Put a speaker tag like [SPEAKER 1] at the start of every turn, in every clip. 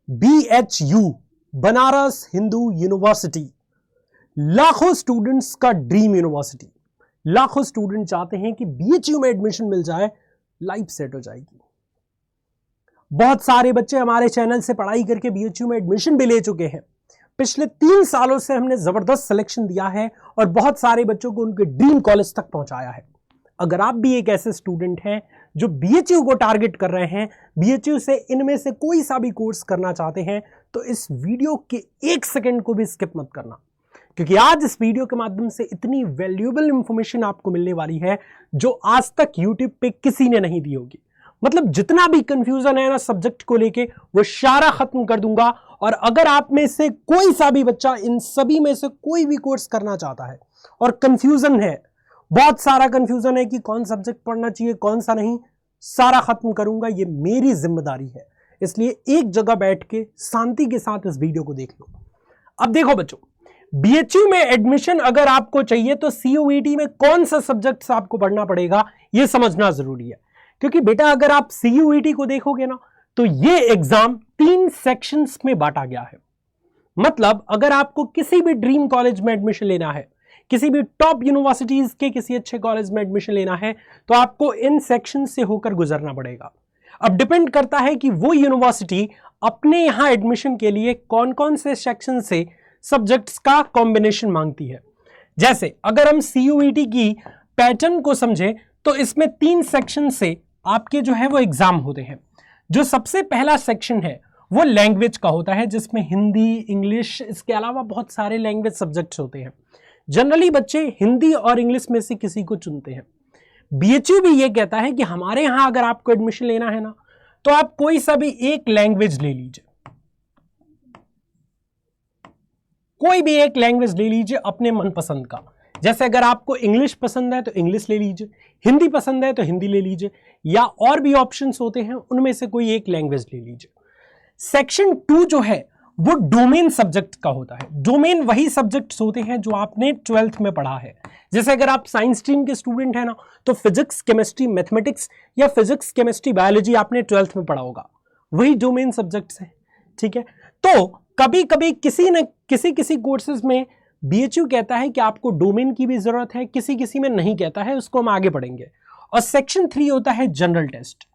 [SPEAKER 1] BHU Banaras Hindu university लाखों students का dream university. लाखों स्टूडेंट चाहते हैं कि BHU में एडमिशन मिल जाए, लाइफ सेट हो जाएगी। बहुत सारे बच्चे हमारे चैनल से पढ़ाई करके BHU में एडमिशन भी ले चुके हैं। पिछले 3 सालों से हमने जबरदस्त सिलेक्शन दिया है और बहुत सारे बच्चों को उनके ड्रीम कॉलेज तक पहुंचाया है। अगर आप भी एक ऐसे स्टूडेंट हैं जो BHU को टारगेट कर रहे हैं, BHU से इनमें से कोई सा भी कोर्स करना चाहते हैं, तो इस वीडियो के 1 सेकंड को भी स्किप मत करना, क्योंकि आज इस वीडियो के माध्यम से इतनी वैल्यूएबल इंफॉर्मेशन आपको मिलने वाली है जो आज तक यूट्यूब पे किसी ने नहीं दी होगी। मतलब जितना भी कंफ्यूजन है ना सब्जेक्ट को लेके, वो सारा खत्म कर दूंगा। और अगर आप में से कोई सा भी बच्चा इन सभी में से कोई भी कोर्स करना चाहता है और कंफ्यूजन है, बहुत सारा कंफ्यूजन है कि कौन सब्जेक्ट पढ़ना चाहिए कौन सा नहीं, सारा खत्म करूंगा। ये मेरी जिम्मेदारी है, इसलिए एक जगह बैठ के शांति के साथ इस वीडियो को देख लो। अब देखो बच्चों, BHU में एडमिशन अगर आपको चाहिए तो CUET में कौन सा सब्जेक्ट्स आपको पढ़ना पड़ेगा, यह समझना जरूरी है। क्योंकि बेटा अगर आप CUET को देखोगे ना, तो ये एग्जाम 3 सेक्शंस में बांटा गया है। मतलब अगर आपको किसी भी ड्रीम कॉलेज में एडमिशन लेना है, किसी भी टॉप यूनिवर्सिटीज के किसी अच्छे कॉलेज में एडमिशन लेना है, तो आपको इन सेक्शन से होकर गुजरना पड़ेगा। अब डिपेंड करता है कि वो यूनिवर्सिटी अपने यहां एडमिशन के लिए कौन कौन से सेक्शन से सब्जेक्ट्स का कॉम्बिनेशन मांगती है। जैसे अगर हम CUET की पैटर्न को समझें तो इसमें 3 सेक्शन से आपके जो है वो एग्जाम होते हैं। जो सबसे पहला सेक्शन है वो लैंग्वेज का होता है, जिसमें हिंदी, इंग्लिश, इसके अलावा बहुत सारे लैंग्वेज सब्जेक्ट्स होते हैं। जनरली बच्चे हिंदी और इंग्लिश में से किसी को चुनते हैं। BHU भी ये कहता है कि हमारे यहां अगर आपको एडमिशन लेना है ना, तो आप कोई सा भी एक लैंग्वेज ले लीजिए, कोई भी एक लैंग्वेज ले लीजिए अपने मनपसंद का। जैसे अगर आपको इंग्लिश पसंद है तो इंग्लिश ले लीजिए, हिंदी पसंद है तो हिंदी ले लीजिए, या और भी ऑप्शंस होते हैं, उनमें से कोई एक लैंग्वेज ले लीजिए। सेक्शन 2 जो है वो डोमेन सब्जेक्ट का होता है। डोमेन वही सब्जेक्ट्स होते हैं जो आपने 12th में पढ़ा है। जैसे अगर आप साइंस स्ट्रीम के स्टूडेंट हैं ना, तो फिजिक्स, केमिस्ट्री, मैथमेटिक्स या फिजिक्स, केमिस्ट्री, बायोलॉजी आपने 12th में पढ़ा होगा, वही डोमेन सब्जेक्ट्स हैं। ठीक है, तो कभी कभी किसी कोर्सेज में BHU कहता है कि आपको डोमेन की भी जरूरत है, किसी में नहीं कहता है, उसको हम आगे पढ़ेंगे। और सेक्शन 3 होता है जनरल टेस्ट।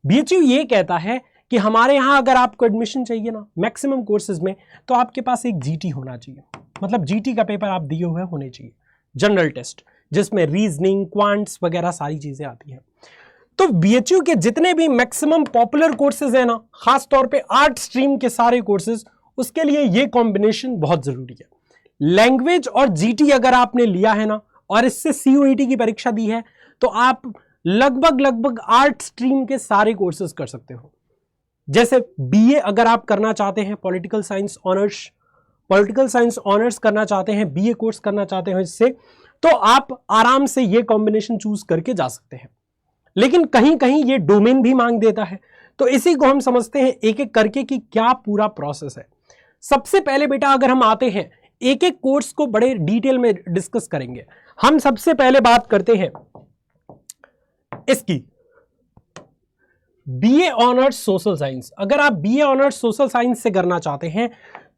[SPEAKER 1] BHU ये कहता है कि हमारे यहां अगर आपको एडमिशन चाहिए ना मैक्सिमम कोर्सेज में, तो आपके पास एक GT होना चाहिए। मतलब GT का पेपर आप दिए हुए होने चाहिए, जनरल टेस्ट, जिसमें रीजनिंग, क्वांट्स वगैरह सारी चीजें आती हैं। तो BHU के जितने भी मैक्सिमम पॉपुलर कोर्सेज है ना, खासतौर पे आर्ट स्ट्रीम के सारे कोर्सेज, उसके लिए ये कॉम्बिनेशन बहुत जरूरी है। लैंग्वेज और GT अगर आपने लिया है ना और इससे CUET की परीक्षा दी है, तो आप लगभग आर्ट स्ट्रीम के सारे कोर्सेज कर सकते हो। जैसे BA अगर आप करना चाहते हैं, पॉलिटिकल साइंस ऑनर्स करना चाहते हैं, BA कोर्स करना चाहते हैं इससे, तो आप आराम से ये कॉम्बिनेशन चूज करके जा सकते हैं। लेकिन कहीं कहीं ये डोमेन भी मांग देता है, तो इसी को हम समझते हैं एक एक करके कि क्या पूरा प्रोसेस है। सबसे पहले बेटा अगर हम आते हैं, एक एक कोर्स को बड़े डिटेल में डिस्कस करेंगे। हम सबसे पहले बात करते हैं इसकी BA ऑनर्स सोशल साइंस। अगर आप BA ऑनर्स सोशल साइंस से करना चाहते हैं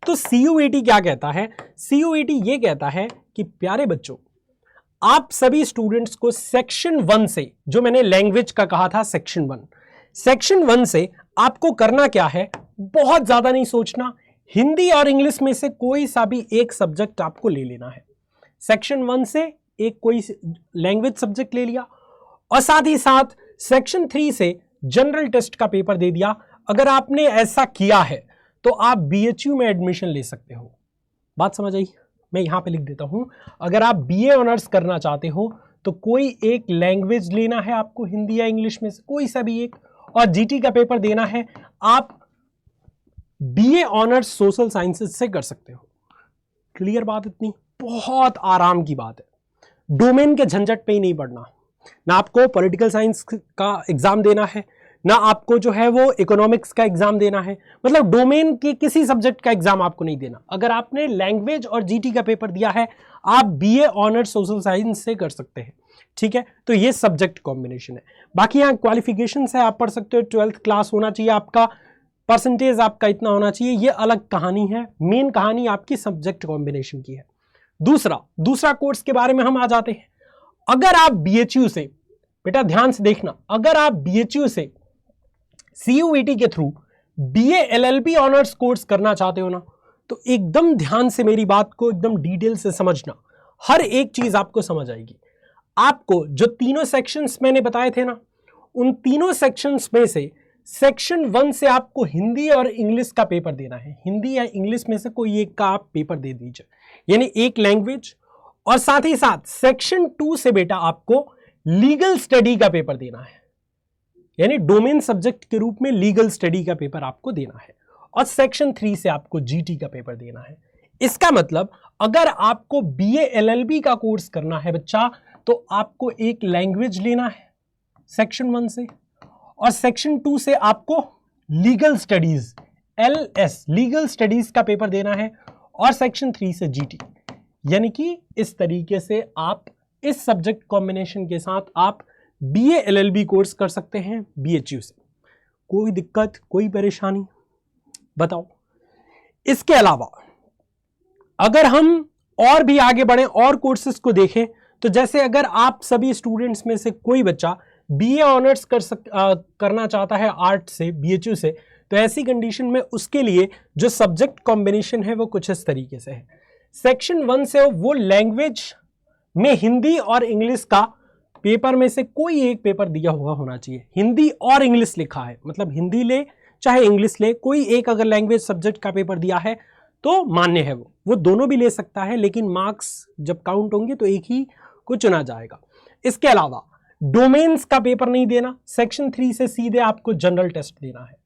[SPEAKER 1] तो CUET क्या कहता है? CUET ये कहता है कि प्यारे बच्चों, आप सभी स्टूडेंट्स को सेक्शन 1 से, जो मैंने लैंग्वेज का कहा था सेक्शन 1 से आपको करना क्या है, बहुत ज्यादा नहीं सोचना, हिंदी और इंग्लिश में से कोई सा भी एक सब्जेक्ट आपको ले लेना है। सेक्शन 1 से एक कोई लैंग्वेज सब्जेक्ट ले लिया और साथ ही साथ सेक्शन 3 से जनरल टेस्ट का पेपर दे दिया। अगर आपने ऐसा किया है तो आप BHU में एडमिशन ले सकते हो। बात समझ आई? मैं यहां पे लिख देता हूं, अगर आप BA ऑनर्स करना चाहते हो तो कोई एक लैंग्वेज लेना है आपको, हिंदी या इंग्लिश में से कोई सा भी एक, और GT का पेपर देना है। आप BA ऑनर्स सोशल साइंसेस से कर सकते हो। क्लियर बात? इतनी बहुत आराम की बात है। डोमेन के झंझट पे ही नहीं पड़ना, ना आपको पॉलिटिकल साइंस का एग्जाम देना है, ना आपको जो है वो इकोनॉमिक्स का एग्जाम देना है। मतलब डोमेन के किसी सब्जेक्ट का एग्जाम आपको नहीं देना। अगर आपने लैंग्वेज और GT का पेपर दिया है, आप BA ऑनर्स सोशल साइंस से कर सकते हैं। ठीक है, तो ये सब्जेक्ट कॉम्बिनेशन है। बाकी यहाँ क्वालिफिकेशन है, आप पढ़ सकते हो, 12th क्लास होना चाहिए आपका, परसेंटेज आपका इतना होना चाहिए, ये अलग कहानी है। मेन कहानी आपकी सब्जेक्ट कॉम्बिनेशन की है। दूसरा कोर्स के बारे में हम आ जाते हैं। अगर आप बीएचयू से, बेटा ध्यान से देखना, अगर आप बीएचयू से सीयूईटी के through BA LLB honours course करना चाहते हो ना, तो एकदम ध्यान से मेरी बात को एकदम डिटेल से समझना, हर एक चीज आपको समझ आएगी। आपको जो तीनों सेक्शंस मैंने बताए थे ना, उन तीनों सेक्शंस में से सेक्शन 1 से आपको हिंदी और इंग्लिश का पेपर देना है। हिंदी या इंग्लिश में से कोई एक का आप पेपर दे दीजिए, यानी एक लैंग्वेज। और साथ ही साथ सेक्शन 2 से बेटा आपको लीगल स्टडी का पेपर देना है, यानी डोमेन सब्जेक्ट के रूप में लीगल स्टडी का पेपर आपको देना है। और सेक्शन 3 से आपको जीटी का पेपर देना है। इसका मतलब अगर आपको बीए एलएलबी का कोर्स करना है बच्चा, तो आपको एक लैंग्वेज लेना है सेक्शन 1 से, और सेक्शन 2 से आपको legal studies LS legal studies का पेपर देना है, और सेक्शन 3 से जीटी। यानी कि इस तरीके से आप इस सब्जेक्ट कॉम्बिनेशन के साथ आप बीए एलएलबी कोर्स कर सकते हैं बीएचयू से। कोई दिक्कत, कोई परेशानी बताओ। इसके अलावा अगर हम और भी आगे बढ़े और कोर्सेज को देखें, तो जैसे अगर आप सभी स्टूडेंट्स में से कोई बच्चा बीए ऑनर्स करना चाहता है आर्ट से बीएचयू से, तो ऐसी कंडीशन में उसके लिए जो सब्जेक्ट कॉम्बिनेशन है वो कुछ इस तरीके से है। सेक्शन 1 से वो लैंग्वेज में हिंदी और इंग्लिश का पेपर में से कोई एक पेपर दिया हुआ होना चाहिए। हिंदी और इंग्लिश लिखा है, मतलब हिंदी ले चाहे इंग्लिश ले, कोई एक अगर लैंग्वेज सब्जेक्ट का पेपर दिया है तो मान्य है। वो दोनों भी ले सकता है, लेकिन मार्क्स जब काउंट होंगे तो एक ही को चुना जाएगा। इसके अलावा डोमेन्स का पेपर नहीं देना, सेक्शन 3 से सीधे आपको जनरल टेस्ट देना है।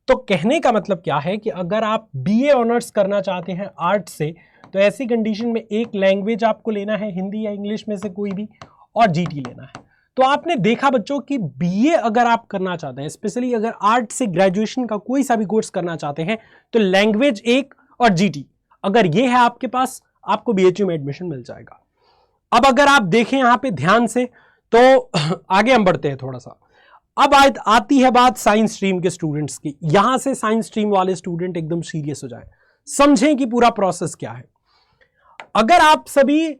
[SPEAKER 1] तो कहने का मतलब क्या है कि अगर आप बीए ऑनर्स करना चाहते हैं आर्ट से, तो ऐसी कंडीशन में एक लैंग्वेज आपको लेना है, हिंदी या इंग्लिश में से कोई भी, और जीटी लेना है। तो आपने देखा बच्चों कि बीए अगर आप करना चाहते हैं, स्पेशली अगर आर्ट से ग्रेजुएशन का कोई सा भी कोर्स करना चाहते हैं, तो लैंग्वेज एक और जीटी अगर ये है आपके पास, आपको बीएचयू में एडमिशन मिल जाएगा। अब अगर आप देखें यहां पे ध्यान से, तो आगे हम बढ़ते हैं थोड़ा सा। अब आती है बात साइंस स्ट्रीम के स्टूडेंट्स की। यहां से साइंस स्ट्रीम वाले स्टूडेंट एकदम सीरियस हो जाएं, समझें कि पूरा प्रोसेस क्या है। अगर आप सभी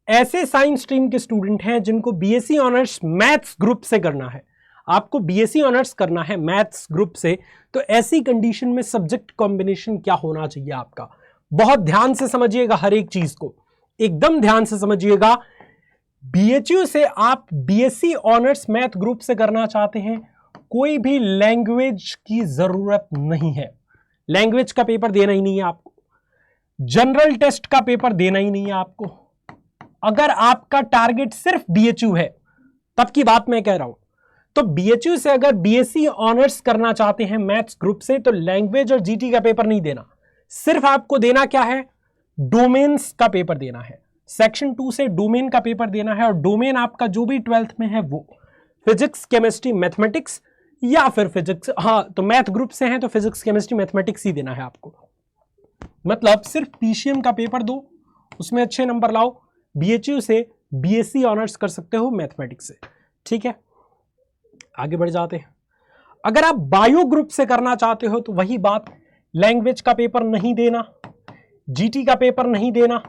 [SPEAKER 1] ऐसे साइंस स्ट्रीम के स्टूडेंट हैं जिनको बीएससी ऑनर्स मैथ्स ग्रुप से करना है, आपको बीएससी ऑनर्स करना है मैथ्स ग्रुप से, तो ऐसी कंडीशन में सब्जेक्ट कॉम्बिनेशन क्या होना चाहिए आपका, बहुत ध्यान से समझिएगा, हर एक चीज को एकदम ध्यान से समझिएगा। बीएचयू से आप बीएससी ऑनर्स मैथ ग्रुप से करना चाहते हैं, कोई भी लैंग्वेज की जरूरत नहीं है, लैंग्वेज का पेपर देना ही नहीं है आपको, जनरल टेस्ट का पेपर देना ही नहीं है आपको। अगर आपका टारगेट सिर्फ बीएचयू है, तब की बात मैं कह रहा हूं, तो बीएचयू से अगर बीएससी ऑनर्स करना चाहते हैं मैथ्स ग्रुप से, तो लैंग्वेज और जीटी का पेपर नहीं देना, सिर्फ आपको देना क्या है, डोमेन्स का पेपर देना है। सेक्शन 2 से डोमेन का पेपर देना है, और डोमेन आपका जो भी 12th में है वो फिजिक्स, केमिस्ट्री, मैथमेटिक्स, या फिर फिजिक्स, हाँ तो मैथ ग्रुप से हैं तो फिजिक्स, केमिस्ट्री, मैथमेटिक्स ही देना है आपको। मतलब सिर्फ पीसीएम का पेपर दो, उसमें अच्छे नंबर लाओ, बीएचयू से बीएससी ऑनर्स कर सकते हो मैथमेटिक्स से। ठीक है, आगे बढ़ जाते हैं। अगर आप बायो ग्रुप से करना चाहते हो तो वही बात, लैंग्वेज का पेपर नहीं देना, जीटी का पेपर नहीं देना,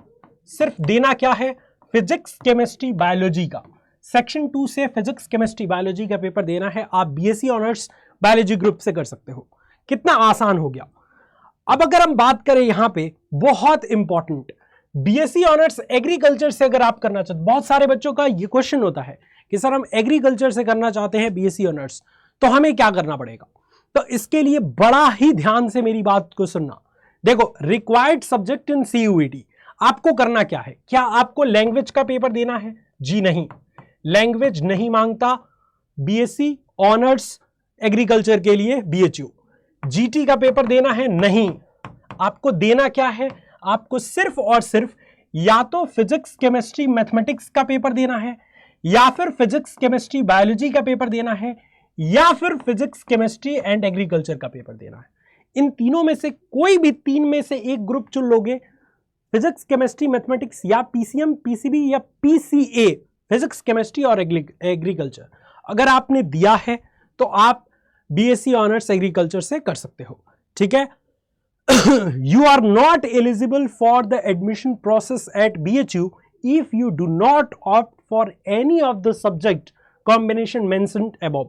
[SPEAKER 1] सिर्फ देना क्या है, फिजिक्स, केमिस्ट्री, बायोलॉजी का। सेक्शन 2 से फिजिक्स, केमिस्ट्री, बायोलॉजी का पेपर देना है। आप बीएससी ऑनर्स बायोलॉजी ग्रुप से कर सकते हो। कितना आसान हो गया। अब अगर हम बात करें यहां पे बहुत इंपॉर्टेंट, बीएससी ऑनर्स एग्रीकल्चर से अगर आप करना चाहते, बहुत सारे बच्चों का ये क्वेश्चन होता है कि सर हम एग्रीकल्चर से करना चाहते हैं बीएससी ऑनर्स, तो हमें क्या करना पड़ेगा। तो इसके लिए बड़ा ही ध्यान से मेरी बात को सुनना। देखो, रिक्वायर्ड सब्जेक्ट इन सीयूईटी आपको करना क्या है, क्या आपको लैंग्वेज का पेपर देना है? जी नहीं, लैंग्वेज नहीं मांगता बीएससी ऑनर्स एग्रीकल्चर के लिए बीएचयू। जीटी का पेपर देना है? नहीं। आपको देना क्या है, आपको सिर्फ और सिर्फ या तो फिजिक्स, केमिस्ट्री, मैथमेटिक्स का पेपर देना है, या फिर फिजिक्स, केमिस्ट्री, बायोलॉजी का पेपर देना है, या फिर फिजिक्स, केमिस्ट्री एंड एग्रीकल्चर का पेपर देना है। इन तीनों में से कोई भी तीन में से एक ग्रुप चुन लोगे, फिजिक्स, केमिस्ट्री, मैथमेटिक्स, या पीसीएम, पीसीबी, या पीसीए, फिजिक्स, केमिस्ट्री और एग्रीकल्चर, अगर आपने दिया है तो आप बीएससी ऑनर्स एग्रीकल्चर से कर सकते हो। ठीक है। You are not eligible for the admission process at BHU if you do not opt for any of the subject combination mentioned above.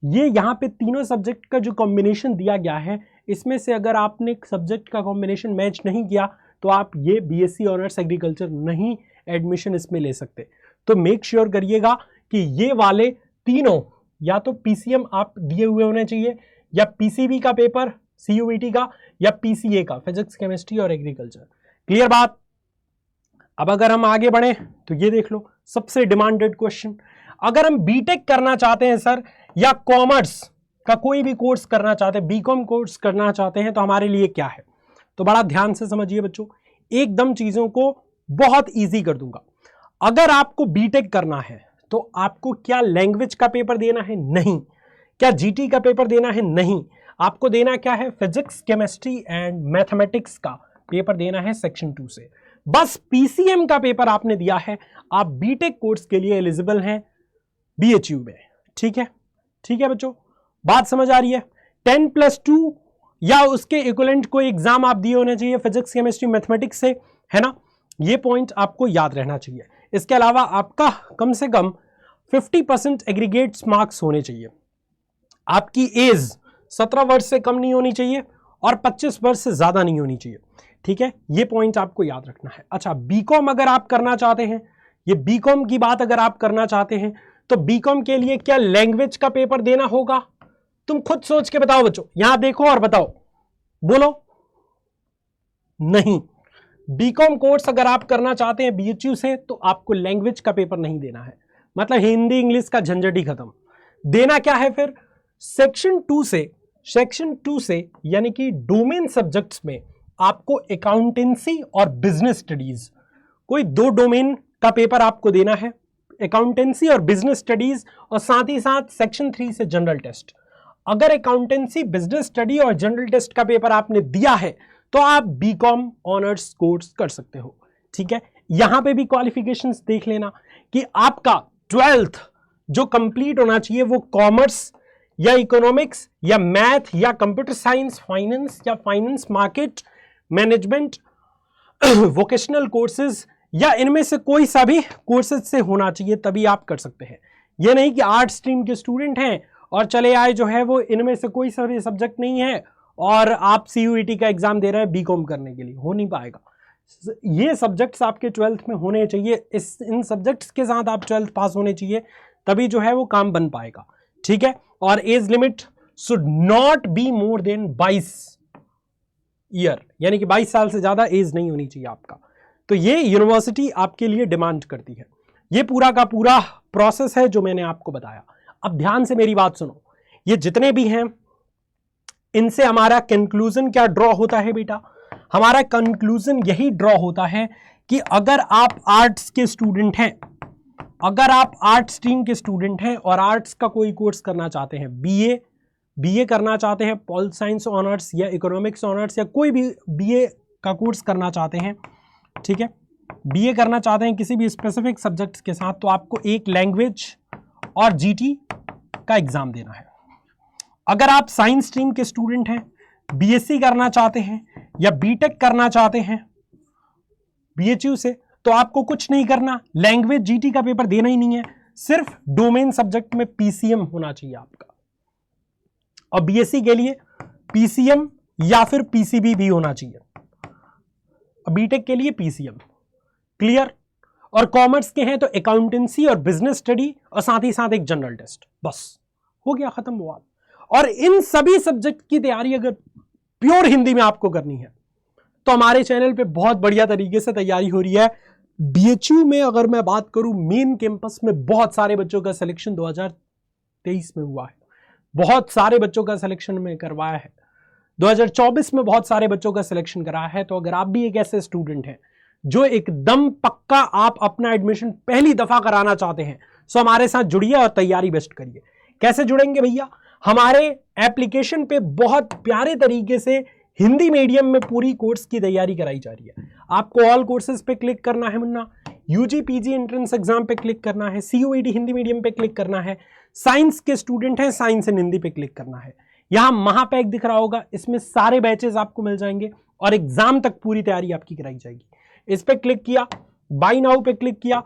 [SPEAKER 1] ये यहाँ पे तीनों सब्जेक्ट का जो कॉम्बिनेशन दिया गया है, इसमें से अगर आपने सब्जेक्ट का कॉम्बिनेशन मैच नहीं किया तो आप ये बीएससी ऑनर्स एग्रीकल्चर नहीं एडमिशन इसमें ले सकते। तो मेक श्योर करिएगा कि ये वाले तीनों या तो पीसीएम आप दिए हुए होने चाहिए, या पीसीबी का पेपर सीयूईटी का, या पीसीए का फिजिक्स केमिस्ट्री और एग्रीकल्चर। क्लियर बात। अब अगर हम आगे बढ़े तो ये देख लो सबसे डिमांडेड क्वेश्चन, अगर हम बीटेक करना चाहते हैं सर, या कॉमर्स का कोई भी कोर्स करना चाहते हैं, बीकॉम कोर्स करना चाहते हैं, तो हमारे लिए क्या है। तो बड़ा ध्यान से समझिए बच्चों, एकदम चीजों को बहुत इजी कर दूंगा। अगर आपको बीटेक करना है तो आपको क्या लैंग्वेज का पेपर देना है? नहीं। क्या जीटी का पेपर देना है? नहीं। आपको देना क्या है? फिजिक्स केमिस्ट्री एंड मैथमेटिक्स का पेपर देना है सेक्शन 2 से। बस पीसीएम का पेपर आपने दिया है, आप बीटेक कोर्स के लिए एलिजिबल हैं बीएचयू में। ठीक है, ठीक है बच्चों, बात समझ आ रही है। 10+2 या उसके इक्विवेलेंट कोई एग्जाम आप दिए होने चाहिए फिजिक्स केमिस्ट्री मैथमेटिक्स से, है ना। ये पॉइंट आपको याद रहना चाहिए। इसके अलावा आपका कम से कम 50% एग्रीगेट्स मार्क्स होने चाहिए। आपकी एज 17 वर्ष से कम नहीं होनी चाहिए और 25 वर्ष से ज्यादा नहीं होनी चाहिए। ठीक है, ये पॉइंट आपको याद रखना है। अच्छा, बीकॉम अगर आप करना चाहते हैं, ये बीकॉम की बात अगर आप करना चाहते हैं, तो बीकॉम के लिए क्या लैंग्वेज का पेपर देना होगा? तुम खुद सोच के बताओ बच्चों, यहां देखो और बताओ, बोलो। नहीं, बीकॉम कोर्स अगर आप करना चाहते हैं बीएचयू से तो आपको लैंग्वेज का पेपर नहीं देना है। मतलब हिंदी इंग्लिश का झंझट ही खत्म। देना क्या है फिर? सेक्शन 2 से यानी कि डोमेन सब्जेक्ट्स में आपको अकाउंटेंसी और बिजनेस स्टडीज, कोई 2 डोमेन का पेपर आपको देना है, अकाउंटेंसी और बिजनेस स्टडीज, और साथ ही साथ सेक्शन 3 से जनरल टेस्ट। अगर अकाउंटेंसी, बिजनेस स्टडी और जनरल टेस्ट का पेपर आपने दिया है तो आप बीकॉम ऑनर्स कोर्स कर सकते हो। ठीक है, यहां पे भी क्वालिफिकेशंस देख लेना कि आपका 12th जो कंप्लीट होना चाहिए वो कॉमर्स या इकोनॉमिक्स या मैथ या कंप्यूटर साइंस, फाइनेंस या finance market management, vocational courses या इनमें से कोई सा भी कोर्सेज से होना चाहिए, तभी आप कर सकते हैं। ये नहीं कि आर्ट स्ट्रीम के स्टूडेंट हैं और चले आए जो है वो इनमें से कोई सा भी सब्जेक्ट नहीं है और आप सीयूईटी का एग्जाम दे रहे हैं बीकॉम करने के लिए, हो नहीं पाएगा। ये सब्जेक्ट्स आपके 12th में होने चाहिए, इन सब्जेक्ट्स के साथ आप 12th पास होने चाहिए, तभी जो है वो काम बन पाएगा। ठीक है, और age limit should not be more than 22 year, यानी कि 22 साल से ज्यादा एज नहीं होनी चाहिए आपका। तो ये यूनिवर्सिटी आपके लिए डिमांड करती है। ये पूरा का पूरा प्रोसेस है जो मैंने आपको बताया। अब ध्यान से मेरी बात सुनो, ये जितने भी हैं इनसे हमारा कंक्लूजन क्या ड्रॉ होता है बेटा? हमारा कंक्लूजन यही ड्रॉ होता है कि अगर आप आर्ट्स के स्टूडेंट हैं, अगर आप आर्ट स्ट्रीम के स्टूडेंट हैं और आर्ट्स का कोई कोर्स करना चाहते हैं, बीए करना चाहते हैं, पॉल साइंस ऑनर्स या इकोनॉमिक्स ऑनर्स या कोई भी बीए का कोर्स करना चाहते हैं, ठीक है, बीए करना चाहते हैं किसी भी स्पेसिफिक सब्जेक्ट्स के साथ, तो आपको एक लैंग्वेज और जीटी का एग्जाम देना है। अगर आप साइंस स्ट्रीम के स्टूडेंट हैं, बीएससी करना चाहते हैं या बीटेक करना चाहते हैं बीएचयू से, तो आपको कुछ नहीं करना, लैंग्वेज जीटी का पेपर देना ही नहीं है, सिर्फ डोमेन सब्जेक्ट में पीसीएम होना चाहिए आपका। और बीएससी के लिए पीसीएम या फिर पीसीबी भी होना चाहिए, बीटेक के लिए पीसीएम। क्लियर? और कॉमर्स के हैं तो अकाउंटेंसी और बिजनेस स्टडी और साथ ही साथ एक जनरल टेस्ट, बस हो गया, खत्म हुआ। और इन सभी सब्जेक्ट की तैयारी अगर प्योर हिंदी में आपको करनी है तो हमारे चैनल पे बहुत बढ़िया तरीके से तैयारी हो रही है। बीएचयू में अगर मैं बात करूं, मेन कैंपस में बहुत सारे बच्चों का सिलेक्शन 2023 में हुआ है, बहुत सारे बच्चों का सिलेक्शन में करवाया है, 2024 में बहुत सारे बच्चों का सिलेक्शन कराया है। तो अगर आप भी एक ऐसे स्टूडेंट हैं जो एकदम पक्का आप अपना एडमिशन पहली दफा कराना चाहते हैं, सो हमारे साथ जुड़िए और तैयारी बेस्ट करिए। कैसे जुड़ेंगे भैया? हमारे एप्लीकेशन पे बहुत प्यारे तरीके से हिंदी मीडियम में पूरी कोर्स की तैयारी कराई जा रही है। आपको ऑल कोर्सेज पे क्लिक करना है मुन्ना, यूजी पीजी एंट्रेंस एग्जाम पे क्लिक करना है, सीयूईटी हिंदी मीडियम पे क्लिक करना है, साइंस के स्टूडेंट हैं साइंस इन हिंदी पे क्लिक करना है, यहां महापैक दिख रहा होगा, इसमें सारे बैचेस आपको मिल जाएंगे और एग्जाम तक पूरी तैयारी आपकी कराई जाएगी। इस पे क्लिक किया, बाय नाउ पे क्लिक किया,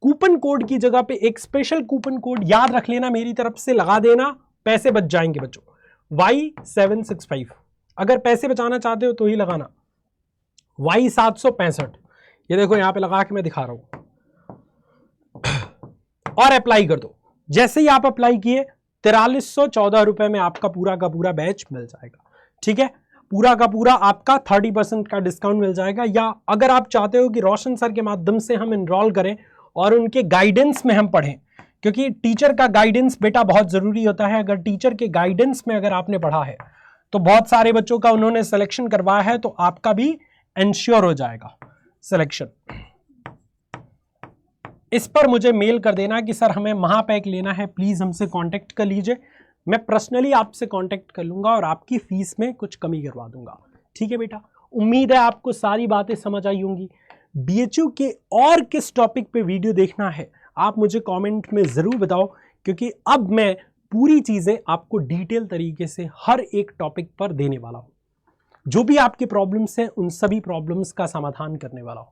[SPEAKER 1] कूपन कोड की जगह पे एक स्पेशल कूपन कोड याद रख लेना, मेरी तरफ से लगा देना, पैसे बच जाएंगे बच्चों, Y765। अगर पैसे बचाना चाहते हो तो ही लगाना, Y765, ये देखो यहां पे लगा के मैं दिखा रहा हूं, और अप्लाई कर दो। जैसे ही आप अप्लाई किए 4314 रुपए में आपका पूरा का पूरा बैच मिल जाएगा। ठीक है, पूरा का पूरा आपका 30% का डिस्काउंट मिल जाएगा। या अगर आप चाहते हो कि रोशन सर के माध्यम से हम एनरोल करें और उनके गाइडेंस में हम पढ़ें, क्योंकि टीचर का गाइडेंस बेटा बहुत जरूरी होता है। अगर टीचर के गाइडेंस में अगर आपने पढ़ा है तो बहुत सारे बच्चों का उन्होंने सिलेक्शन करवाया है, तो आपका भी इंश्योर हो जाएगा सिलेक्शन। इस पर मुझे मेल कर देना कि सर हमें महापैक लेना है, प्लीज हमसे कांटेक्ट कर लीजिए, मैं पर्सनली आपसे कांटेक्ट कर लूंगा और आपकी फीस में कुछ कमी करवा दूंगा। ठीक है बेटा, उम्मीद है आपको सारी बातें समझ आई होंगी। बीएचयू के और किस टॉपिक पे वीडियो देखना है आप मुझे कमेंट में जरूर बताओ, क्योंकि अब मैं पूरी चीजें आपको डिटेल तरीके से हर एक टॉपिक पर देने वाला हूं। जो भी आपकी प्रॉब्लम्स हैं उन सभी प्रॉब्लम्स का समाधान करने वाला हूं।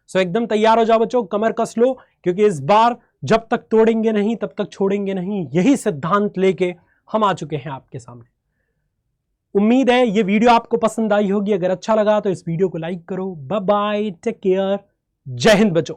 [SPEAKER 1] सो एकदम तैयार हो जाओ बच्चों, कमर कस लो, क्योंकि इस बार जब तक तोड़ेंगे नहीं तब तक छोड़ेंगे नहीं, यही सिद्धांत लेके हम आ चुके हैं आपके सामने। उम्मीद है ये वीडियो आपको पसंद आई होगी। अगर अच्छा लगा तो इस वीडियो को लाइक करो। बाय बाय, टेक केयर, जय हिंद बच्चों।